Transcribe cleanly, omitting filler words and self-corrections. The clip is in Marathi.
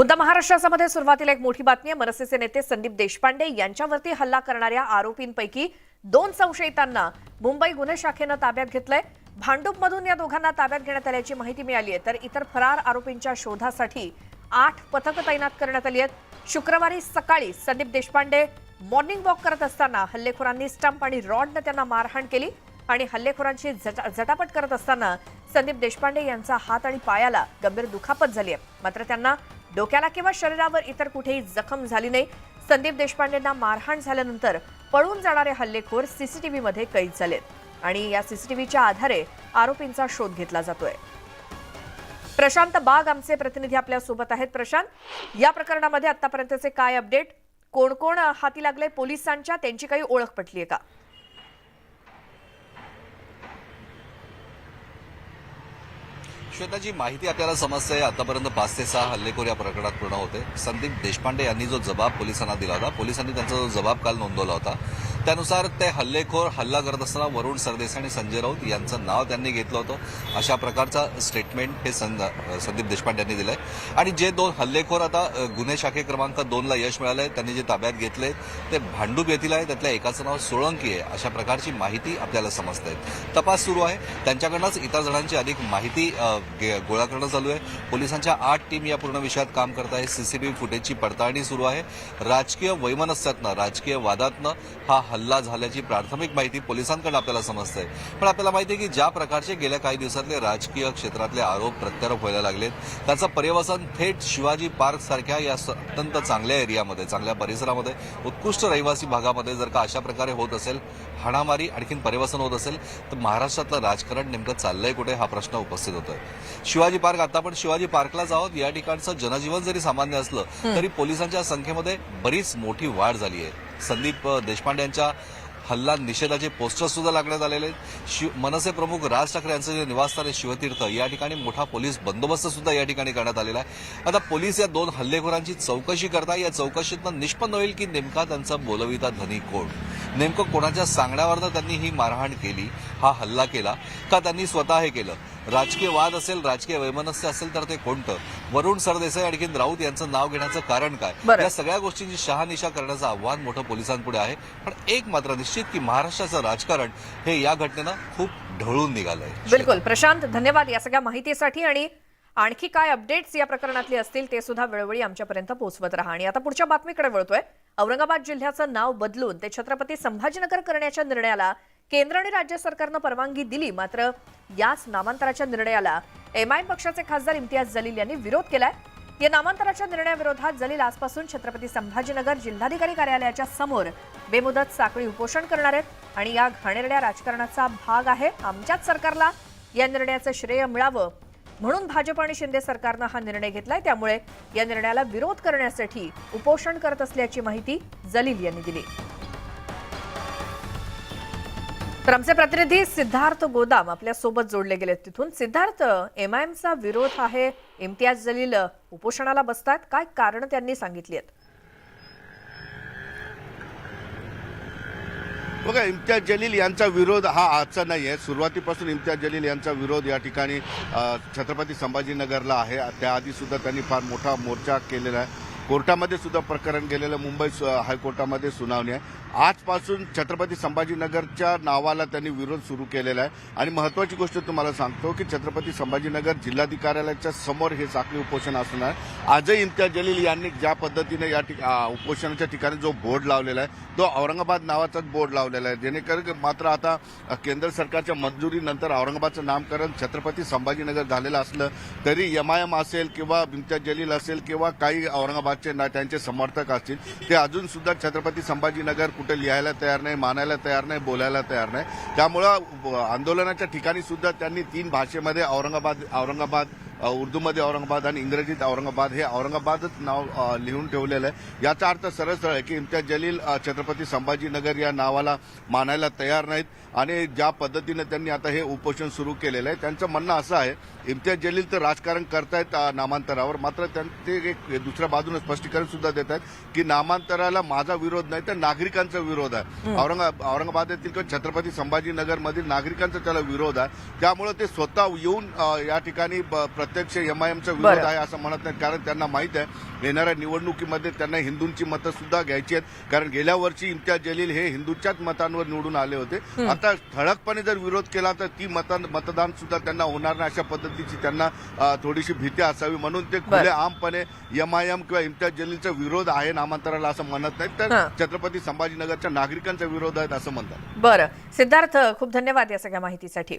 मुद्दा महाराष्ट्रामध्ये सुरुवातीला एक मोठी बातमी आहे। मनसेचे नेते संदीप देशपांडे यांच्यावरती हल्ला करणाऱ्या आरोपींपैकी 2 संशयितांना मुंबई गुन्हे शाखेनं ताब्यात घेतलंय। भांडूपमधून या दोघांना ताब्यात घेण्यात आल्याची माहिती मिळाली आहे, तर इतर फरार आरोपींच्या शोधासाठी 8 पथकं तैनात करण्यात आली आहेत। शुक्रवारी सकाळी संदीप देशपांडे मॉर्निंग वॉक करत असताना हल्लेखोरांनी स्टंप आणि रॉडने त्यांना मारहाण केली आणि हल्लेखोरांची झटापट करत असताना संदीप देशपांडे यांचा हात आणि पायाला गंभीर दुखापत झाली आहे, मात्र त्यांना डोक्याला किंवा शरीरावर इतर कुठेही जखम झाली नाही। संदीप देशपांडेंना मारहाण झाल्यानंतर पळून जाणारे हल्लेखोर सीसीटीव्ही मध्ये कैद झालेत आणि या सीसीटीव्हीच्या आधारे आरोपींचा शोध घेतला जातोय। प्रशांत बाग आमचे प्रतिनिधी आपल्या सोबत आहेत। प्रशांत, या प्रकरणामध्ये आतापर्यंतचे काय अपडेट? कोण कोण हाती लागले पोलिसांच्या, त्यांची काही ओळख पटलीये का? श्वेताजी, माहिती आपल्याला समजते आतापर्यंत 5 ते 6 हल्लेखोर या प्रकरणात पूर्ण होते। संदीप देशपांडे यांनी जो जबाब पोलिसांना दिला होता, पोलिसांनी त्यांचा जो जबाब काल नोंदवला होता, त्यानुसार ते हल्लेखोर हल्ला करत असताना वरुण सरदेसाई आणि संजय राऊत यांचं नाव त्यांनी घेतलं होतं। अशा प्रकारचा स्टेटमेंट हे संदीप देशपांडे यांनी दिलंय आणि जे 2 हल्लेखोर आता गुन्हे शाखे क्रमांक 2 ला यश मिळालंय, त्यांनी जे ताब्यात घेतले ते भांडूप येथील आहे, त्यातल्या एकाचं नाव सोळंकी आहे, अशा प्रकारची माहिती आपल्याला समजते। तपास सुरू आहे, त्यांच्याकडूनच इतर जणांची अधिक माहिती गोळा करणं चालू आहे। पोलिसांच्या 8 टीम या पूर्ण विषयात काम करत आहे। सीसीटीव्ही फुटेजची पडताळणी सुरू आहे। राजकीय वैमनस्यातनं, राजकीय वादातनं हा हल्ला झाल्याची प्राथमिक माहिती पोलिसांकडे आपल्याला समजते। पण आपल्याला माहिती आहे की ज्या प्रकारचे गेल्या काही दिवसातले राजकीय क्षेत्रातले आरोप प्रत्यारोप व्हायला लागलेत, त्याचं पर्यवसन थेट शिवाजी पार्क सारख्या या अत्यंत चांगल्या एरियामध्ये, चांगल्या परिसरामध्ये, उत्कृष्ट रहिवासी भागामध्ये जर का अशा प्रकारे होत असेल, हाणामारी आणखीन पर्यवसन होत असेल, तर महाराष्ट्रातलं राजकारण नेमकं चाललंय कुठे, हा प्रश्न उपस्थित होतोय। शिवाजी पार्क, आता आपण शिवाजी पार्कलाच आहोत। या ठिकाणचं जनजीवन जरी सामान्य असलं तरी पोलिसांच्या संख्येमध्ये बरीच मोठी वाढ झाली आहे। संदीप देशपांडे यांच्या हल्ला निषेधाचे पोस्टर्स सुद्धा लागण्यात आलेले आहेत। मनसे प्रमुख राज ठाकरे यांचं जे निवासस्थान आहे शिवतीर्थ, या ठिकाणी मोठा पोलीस बंदोबस्त सुद्धा या ठिकाणी करण्यात आलेला आहे। आता पोलीस या 2 हल्लेखोरांची चौकशी करतात। या चौकशीतनं निष्पन्न होईल की नेमका त्यांचा बोलविता धनी कोण, नेमकं कोणाच्या सांगण्यावरनं त्यांनी ही मारहाण केली, हा हल्ला केला, का त्यांनी स्वतः हे केलं। राजकीय वाद असेल, राजकीय वैमनस्य असेल तर ते कोणतं, वरुण सरदेसाई आणखीन राऊत यांचं नाव घेण्याचं कारण काय, या सगळ्या गोष्टींची शहानिशा करण्याचं आव्हान मोठं पोलिसांपुढे आहे। पण एक मात्र निश्चित की महाराष्ट्राचं राजकारण हे या घटनेनं खूप ढळून निघालंय। बिलकुल प्रशांत, धन्यवाद या सगळ्या माहितीसाठी। आणि आणखी काय अपडेट्स या प्रकरणातले असतील ते सुद्धा वेळोवेळी आमच्यापर्यंत पोहोचवत राहा। आणि आता पुढच्या बातमीकडे वळतोय। औरंगाबाद जिल्ह्याचं नाव बदलून ते छत्रपती संभाजीनगर करण्याच्या निर्णयाला केंद्र आणि राज्य सरकारनं परवानगी दिली, मात्र याच नामांतराच्या निर्णयाला एमआयएम पक्षाचे खासदार इम्तियाज जलील यांनी विरोध केलाय। या नामांतराच्या निर्णयाविरोधात जलील आजपासून छत्रपती संभाजीनगर जिल्हाधिकारी कार्यालयाच्या समोर बेमुदत साखळी उपोषण करणार आहेत आणि या घाणेरड्या राजकारणाचा भाग आहे। आमच्याच सरकारला या निर्णयाचं श्रेय मिळावं म्हणून भाजप आणि शिंदे सरकारनं हा निर्णय घेतलाय, त्यामुळे या निर्णयाला विरोध करण्यासाठी उपोषण करत असल्याची माहिती जलील यांनी दिली। तर आमचे प्रतिनिधी सिद्धार्थ गोदाम आपल्या सोबत जोडले गेले तिथून। सिद्धार्थ, एमआयएमचा विरोध आहे, इम्तियाज जलील उपोषणाला बसतात, काय कारण त्यांनी सांगितली आहेत? बघा, इम्तियाज जलील यांचा विरोध हा आजचा नाही आहे। सुरुवातीपासून इम्तियाज जलील यांचा विरोध या ठिकाणी छत्रपती संभाजीनगरला आहे। त्याआधी सुद्धा त्यांनी फार मोठा मोर्चा केलेला आहे। कोर्टामध्ये सुद्धा प्रकरण गेलेलं, मुंबई हायकोर्टामध्ये सुनावणी आहे। आजपासून छत्रपती संभाजीनगरच्या नावाला त्यांनी विरोध सुरू केलेला आहे। आणि महत्त्वाची गोष्ट तुम्हाला सांगतो की छत्रपती संभाजीनगर जिल्हाधिकाऱ्यालयाच्या समोर हे साखळी उपोषण असणार। आजही इम्तियाज जलील यांनी ज्या पद्धतीने या उपोषणाच्या ठिकाणी जो बोर्ड लावलेला आहे तो औरंगाबाद नावाचाच बोर्ड लावलेला आहे, जेणेकरून मात्र आता केंद्र सरकारच्या मंजुरीनंतर औरंगाबादचं नामकरण छत्रपती संभाजीनगर झालेलं असलं तरी एमआयएम असेल किंवा इम्तियाज जलील असेल किंवा काही औरंगाबादचे त्यांचे समर्थक असतील, ते अजून सुद्धा छत्रपती संभाजीनगर कुठे लिहायला तयार नाही, मानायला तयार नाही, बोलायला तयार नाही। त्यामुळं आंदोलनाच्या ठिकाणी सुद्धा त्यांनी 3 भाषेमध्ये औरंगाबाद उर्दूमध्ये औरंगाबाद आणि इंग्रजीत औरंगाबाद हे औरंगाबादच नाव लिहून ठेवलेलं आहे। याचा अर्थ सरळ सरळ आहे की इम्तियाज जलील छत्रपती संभाजीनगर या नावाला मानायला तयार नाहीत आणि ज्या पद्धतीने त्यांनी आता हे उपोषण सुरू केलेलं आहे, त्यांचं म्हणणं असं आहे, इम्तियाज जलील तर राजकारण करतायत नामांतरावर, मात्र ते एक दुसऱ्या बाजूने स्पष्टीकरण सुद्धा देत आहेत की नामांतराला माझा विरोध नाही तर नागरिकांचा विरोध आहे। औरंगाबाद येथील किंवा छत्रपती संभाजीनगर मधील नागरिकांचा त्याला विरोध आहे। त्यामुळे ते स्वतः येऊन या ठिकाणी प्रत्यक्ष एमआयएमचा विरोध बरं. आहे असं म्हणत नाहीत, कारण त्यांना माहित आहे येणाऱ्या निवडणुकीमध्ये त्यांना हिंदूंची मतं सुद्धा घ्यायची आहेत, कारण गेल्या वर्षी इम्तियाज जलील हे हिंदूंच्याच मतांवर निवडून आले होते. आता ठळकपणे जर विरोध केला तर ती मतदान सुद्धा त्यांना होणार नाही, अशा पद्धतीची त्यांना थोडीशी भीती असावी, म्हणून ते खुले आमपणे एमआयएम किंवा इम्तियाज जलीलचा विरोध आहे नामांतराला असं म्हणत नाहीत, तर छत्रपती संभाजीनगरच्या नागरिकांचा विरोध आहे असं म्हणतात. बरं सिद्धार्थ, खूप धन्यवाद या सगळ्या माहितीसाठी.